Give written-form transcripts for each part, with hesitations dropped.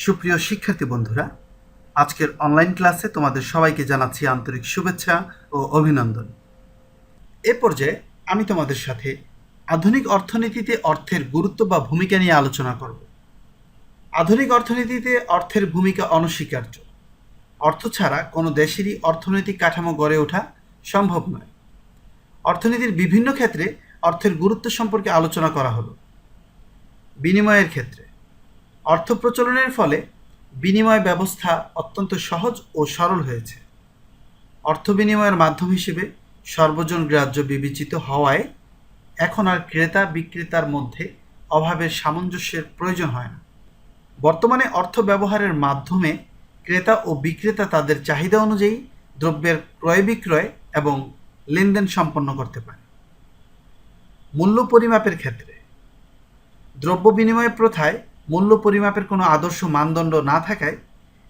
সুপ্রিয় শিক্ষার্থী বন্ধুরা, আজকের অনলাইন ক্লাসে তোমাদের সবাইকে জানাচ্ছি আন্তরিক শুভেচ্ছা ও অভিনন্দন। এ পর্যায়ে আমি তোমাদের সাথে আধুনিক অর্থনীতিতে অর্থের গুরুত্ব বা ভূমিকা নিয়ে আলোচনা করব। আধুনিক অর্থনীতিতে অর্থের ভূমিকা অনস্বীকার্য। অর্থ ছাড়া কোনো দেশেরই অর্থনৈতিক কাঠামো গড়ে ওঠা সম্ভব নয়। অর্থনীতির বিভিন্ন ক্ষেত্রে অর্থের গুরুত্ব সম্পর্কে আলোচনা করা হলো। বিনিময়ের ক্ষেত্রে অর্থ প্রচলনের ফলে বিনিময় ব্যবস্থা অত্যন্ত সহজ ও সরল হয়েছে। অর্থ বিনিময়ের মাধ্যম হিসেবে সর্বজন গ্রাহ্য বিবেচিত হওয়ায় এখন আর ক্রেতা বিক্রেতার মধ্যে অভাবের সামঞ্জস্যের প্রয়োজন হয় না। বর্তমানে অর্থ ব্যবহারের মাধ্যমে ক্রেতা ও বিক্রেতা তাদের চাহিদা অনুযায়ী দ্রব্যের ক্রয় বিক্রয় এবং লেনদেন সম্পন্ন করতে পারে। মূল্য পরিমাপের ক্ষেত্রে দ্রব্য বিনিময় প্রথায় মূল্য পরিমাপের কোনো আদর্শ মানদণ্ড না থাকায়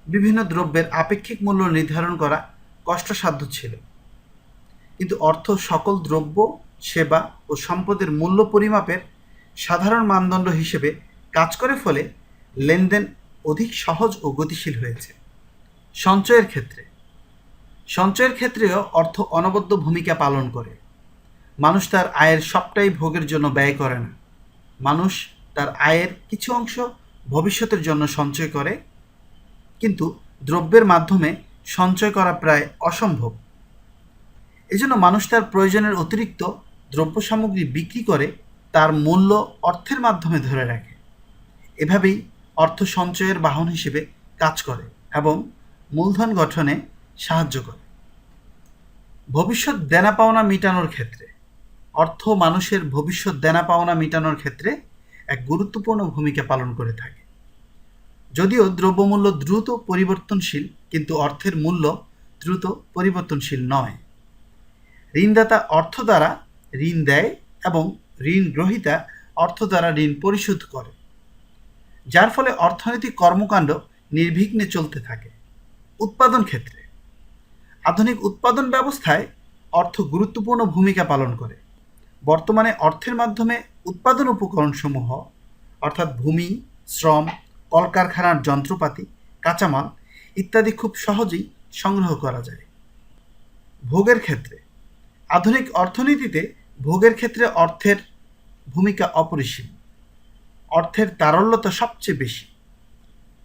বিভিন্ন দ্রব্যের আপেক্ষিক মূল্য নির্ধারণ করা কষ্টসাধ্য ছিল। কিন্তু অর্থ সকল দ্রব্য, সেবা ও সম্পদের মূল্য পরিমাপের সাধারণ মানদণ্ড হিসেবে কাজ করে ফলে লেনদেন অধিক সহজ ও গতিশীল হয়েছে। সঞ্চয়ের ক্ষেত্রেও অর্থ অনবদ্য ভূমিকা পালন করে। মানুষ তার আয়ের সবটাই ভোগের জন্য ব্যয় করে না। মানুষ তার আয়ের কিছু অংশ ভবিষ্যতের জন্য সঞ্চয় করে, কিন্তু দ্রব্যের মাধ্যমে সঞ্চয় করা প্রায় অসম্ভব। এজন্য মানুষ তার প্রয়োজনের অতিরিক্ত দ্রব্য সামগ্রী বিক্রি করে তার মূল্য অর্থের মাধ্যমে ধরে রাখে। এভাবেই অর্থ সঞ্চয়ের বাহন হিসেবে কাজ করে এবং মূলধন গঠনে সাহায্য করে। ভবিষ্যৎ দেনা পাওনা মেটানোর ক্ষেত্রে অর্থ মানুষের ভবিষ্যৎ দেনা পাওনা মেটানোর ক্ষেত্রে এক গুরুত্বপূর্ণ ভূমিকা পালন করে থাকে। যদিও দ্রব্যমূল্য দ্রুত পরিবর্তনশীল, কিন্তু অর্থের মূল্য দ্রুত পরিবর্তনশীল নয়। ঋণদাতা অর্থ দ্বারা ঋণ দেয় এবং ঋণ গ্রহীতা অর্থ দ্বারা ঋণ পরিশোধ করে, যার ফলে অর্থনৈতিক কর্মকাণ্ড নির্বিঘ্নে চলতে থাকে। উৎপাদন ক্ষেত্রে আধুনিক উৎপাদন ব্যবস্থায় অর্থ গুরুত্বপূর্ণ ভূমিকা পালন করে। বর্তমানে অর্থের মাধ্যমে উৎপাদন উপকরণসমূহ অর্থাৎ ভূমি, শ্রম, কলকারখানার যন্ত্রপাতি, কাঁচামাল ইত্যাদি খুব সহজেই সংগ্রহ করা যায়। ভোগের ক্ষেত্রে আধুনিক অর্থনীতিতে ভোগের ক্ষেত্রে অর্থের ভূমিকা অপরিসীম। অর্থের তারল্যতা সবচেয়ে বেশি।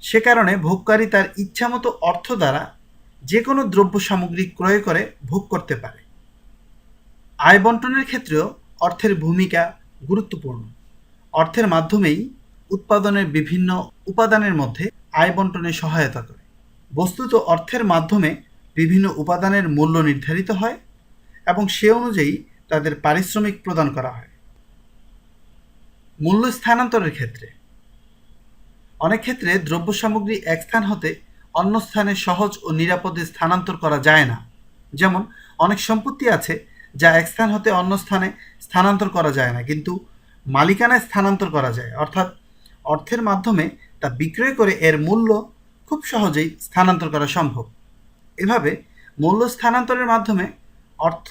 সে কারণে ভোগকারী তার ইচ্ছামতো অর্থ দ্বারা যে কোনো দ্রব্য সামগ্রী ক্রয় করে ভোগ করতে পারে। আয় বণ্টনের ক্ষেত্রেও অর্থের ভূমিকা গুরুত্বপূর্ণ। অর্থের মাধ্যমেই উৎপাদনের বিভিন্ন উপাদানের মধ্যে আয় বণ্টনে সহায়তা করে। বস্তুত অর্থের মাধ্যমে বিভিন্ন উপাদানের মূল্য নির্ধারিত হয় এবং সে অনুযায়ী তাদের পারিশ্রমিক প্রদান করা হয়। মূল্য স্থানান্তরের ক্ষেত্রে অনেক ক্ষেত্রে দ্রব্য সামগ্রী এক স্থান হতে অন্য স্থানে সহজ ও নিরাপদে স্থানান্তর করা যায় না। যেমন অনেক সম্পত্তি আছে যা এক স্থান হতে অন্য স্থানে স্থানান্তর করা যায় না, কিন্তু মালিকানায় স্থানান্তর করা যায়, অর্থাৎ অর্থের মাধ্যমে তা বিক্রয় করে এর মূল্য খুব সহজেই স্থানান্তর করা সম্ভব। এভাবে মূল্য স্থানান্তরের মাধ্যমে অর্থ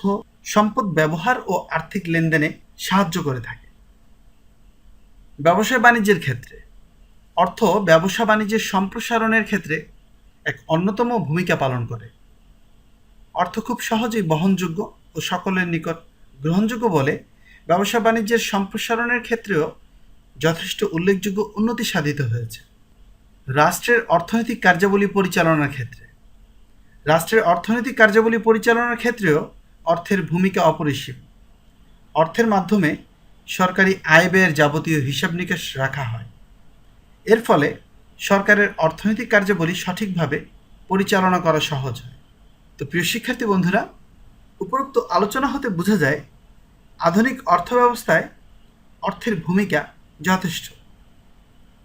সম্পদ ব্যবহার ও আর্থিক লেনদেনে সাহায্য করে থাকে। ব্যবসা বাণিজ্যের ক্ষেত্রে অর্থ ব্যবসা বাণিজ্যের সম্প্রসারণের ক্ষেত্রে এক অন্যতম ভূমিকা পালন করে। অর্থ খুব সহজেই বহনযোগ্য ও সকলের নিকট গ্রহণযোগ্য বলে ব্যবসা বাণিজ্যের সম্প্রসারণের ক্ষেত্রেও যথেষ্ট উল্লেখযোগ্য উন্নতি সাধিত হয়েছে। রাষ্ট্রের অর্থনৈতিক কার্যাবলী পরিচালনার ক্ষেত্রেও অর্থের ভূমিকা অপরিসীম। অর্থের মাধ্যমে সরকারি আয় ব্যয়ের যাবতীয় হিসাব নিকাশ রাখা হয়। এর ফলে সরকারের অর্থনৈতিক কার্যাবলী সঠিকভাবে পরিচালনা করা সহজ হয়। তো প্রিয় শিক্ষার্থী বন্ধুরা, উপরোক্ত আলোচনা হতে বোঝা যায় আধুনিক অর্থব্যবস্থায় অর্থের ভূমিকা যথেষ্ট।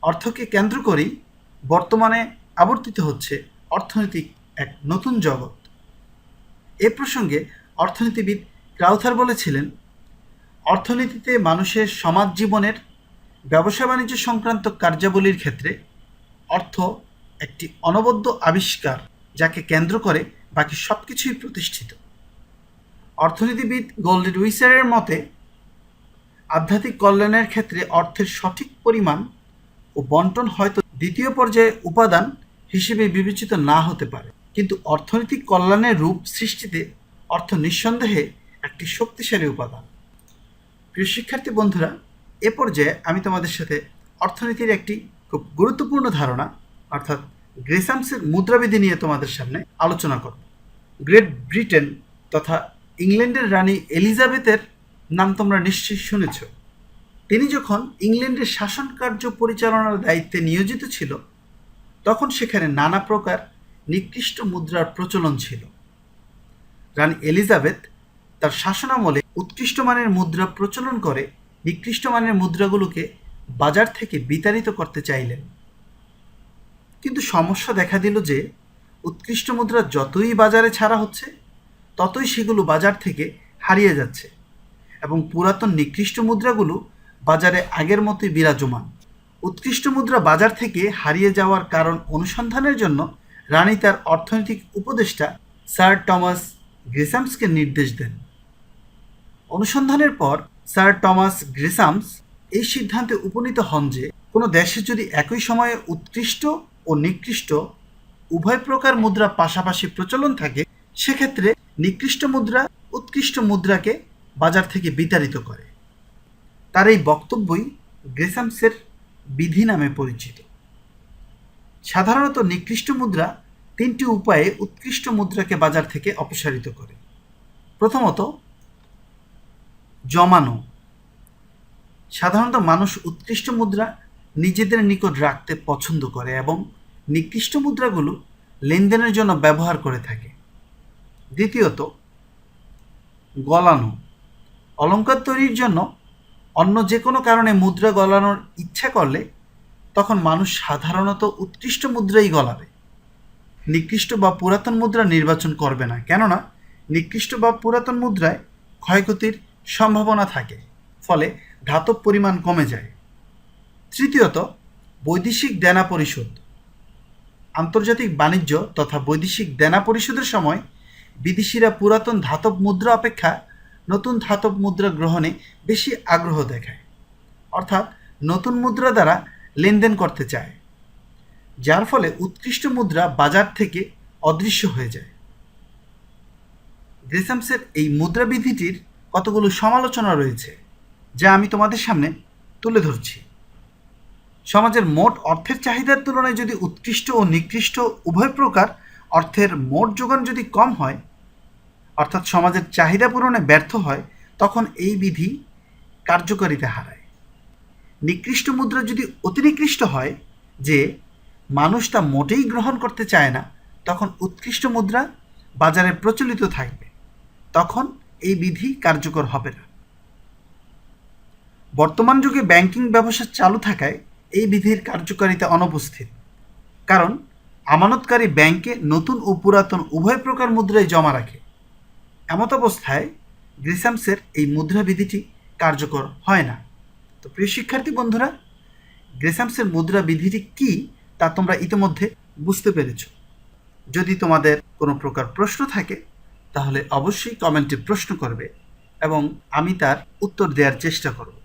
অর্থকে কেন্দ্র করেই বর্তমানে আবর্তিত হচ্ছে অর্থনৈতিক এক নতুন জগৎ। এ প্রসঙ্গে অর্থনীতিবিদ ক্রাউথার বলেছিলেন, অর্থনীতিতে মানুষের সমাজ জীবনের ব্যবসা বাণিজ্য সংক্রান্ত কার্যাবলীর ক্ষেত্রে অর্থ একটি অনবদ্য আবিষ্কার, যাকে কেন্দ্র করে বাকি সব কিছুই প্রতিষ্ঠিত। অর্থনীতিবিদ গোল্ডেন উইসারের মতে আধ্যাত্মিক কল্যাণের ক্ষেত্রে অর্থের সঠিক পরিমাণ ও বন্টন হয়তো দ্বিতীয় পর্যায়ে উপাদান হিসেবে বিবেচিত না হতে পারে, কিন্তু অর্থনৈতিক কল্যাণের রূপ সৃষ্টিতে অর্থ নিঃসন্দেহে একটি শক্তিশালী উপাদান। প্রিয় শিক্ষার্থী বন্ধুরা, এ পর্যায়ে আমি তোমাদের সাথে অর্থনীতির একটি খুব গুরুত্বপূর্ণ ধারণা অর্থাৎ গ্রেসামসের মুদ্রাবিধি নিয়ে তোমাদের সামনে আলোচনা করব। গ্রেট ব্রিটেন তথা ইংল্যান্ডের রানী এলিজাবেথের নাম তোমরা নিশ্চয়ই শুনেছ। তিনি যখন ইংল্যান্ডের শাসন কার্য পরিচালনার দায়িত্বে নিয়োজিত ছিল, তখন সেখানে নানা প্রকার নিকৃষ্ট মুদ্রার প্রচলন ছিল। রানী এলিজাবেথ তার শাসনামলে উৎকৃষ্ট মানের মুদ্রা প্রচলন করে নিকৃষ্ট মানের মুদ্রাগুলোকে বাজার থেকে বিতাড়িত করতে চাইলেন। কিন্তু সমস্যা দেখা দিল যে উৎকৃষ্ট মুদ্রা যতই বাজারে ছাড়া হচ্ছে, ততই সেগুলো বাজার থেকে হারিয়ে যাচ্ছে এবং পুরাতন নিকৃষ্ট মুদ্রাগুলো বাজারে আগের মতোই বিরাজমান। উৎকৃষ্ট মুদ্রা বাজার থেকে হারিয়ে যাওয়ার কারণ অনুসন্ধানের জন্য রানী তার অর্থনৈতিক উপদেষ্টা স্যার টমাস গ্রেসামসকে নির্দেশ দেন। অনুসন্ধানের পর স্যার টমাস গ্রেসামস এই সিদ্ধান্তে উপনীত হন যে কোনো দেশে যদি একই সময়ে উৎকৃষ্ট ও নিকৃষ্ট উভয় প্রকার মুদ্রা পাশাপাশি প্রচলন থাকে, সেক্ষেত্রে নিকৃষ্ট মুদ্রা উৎকৃষ্ট মুদ্রাকে বাজার থেকে বিতাড়িত করে। তার এই বক্তব্যই গ্রেসামসের বিধি নামে পরিচিত। সাধারণত নিকৃষ্ট মুদ্রা তিনটি উপায়ে উৎকৃষ্ট মুদ্রাকে বাজার থেকে অপসারিত করে। প্রথমত, জমানো। সাধারণত মানুষ উৎকৃষ্ট মুদ্রা নিজেদের নিকট রাখতে পছন্দ করে এবং নিকৃষ্ট মুদ্রাগুলো লেনদেনের জন্য ব্যবহার করে থাকে। দ্বিতীয়ত, গলানো। অলংকার তৈরির জন্য অন্য যে কোনো কারণে মুদ্রা গলানোর ইচ্ছা করলে তখন মানুষ সাধারণত উৎকৃষ্ট মুদ্রাই গলাবে, নিকৃষ্ট বা পুরাতন মুদ্রা নির্বাচন করবে না, কেননা নিকৃষ্ট বা পুরাতন মুদ্রায় ক্ষয়ক্ষতির সম্ভাবনা থাকে, ফলে ধাতব পরিমাণ কমে যায়। তৃতীয়ত, বৈদেশিক দেনা পরিশোধ। আন্তর্জাতিক বাণিজ্য তথা বৈদেশিক দেনা পরিশোধের সময় বিদেশিরা পুরাতন ধাতব মুদ্রা অপেক্ষা নতুন ধাতব মুদ্রা গ্রহণে বেশি আগ্রহ দেখায়, অর্থাৎ নতুন মুদ্রা দ্বারা লেনদেন করতে চায়, যার ফলে উৎকৃষ্ট মুদ্রা বাজার থেকে অদৃশ্য হয়ে যায়। গ্রেসামসের এই মুদ্রাবিধিটির কতগুলো সমালোচনা রয়েছে, যা আমি তোমাদের সামনে তুলে ধরছি। সমাজের মোট অর্থের চাহিদার তুলনায় যদি উৎকৃষ্ট ও নিকৃষ্ট উভয় প্রকার অর্থের মোট যোগান যদি কম হয়, অর্থাৎ সমাজের চাহিদা পূরণে ব্যর্থ হয়, তখন এই বিধি কার্যকারিতা হারায়। নিকৃষ্ট মুদ্রা যদি অতি নিকৃষ্ট হয় যে মানুষ তা মোটেই গ্রহণ করতে চায় না, তখন উৎকৃষ্ট মুদ্রা বাজারে প্রচলিত থাকবে, তখন এই বিধি কার্যকর হবে না। বর্তমান যুগে ব্যাংকিং ব্যবস্থা চালু থাকায় এই বিধির কার্যকারিতা অনুপস্থিত, কারণ আমানতকারী ব্যাংকে নতুন ও পুরাতন উভয় প্রকার মুদ্রাই জমা রাখে। এমত অবস্থায় গ্রেসামসের এই মুদ্রাবিধিটি কার্যকর হয় না। তো প্রিয় শিক্ষার্থী বন্ধুরা, গ্রেসামসের মুদ্রাবিধিটি কী তা তোমরা ইতিমধ্যে বুঝতে পেরেছ। যদি তোমাদের কোনো প্রকার প্রশ্ন থাকে তাহলে অবশ্যই কমেন্টে প্রশ্ন করবে এবং আমি তার উত্তর দেওয়ার চেষ্টা করব।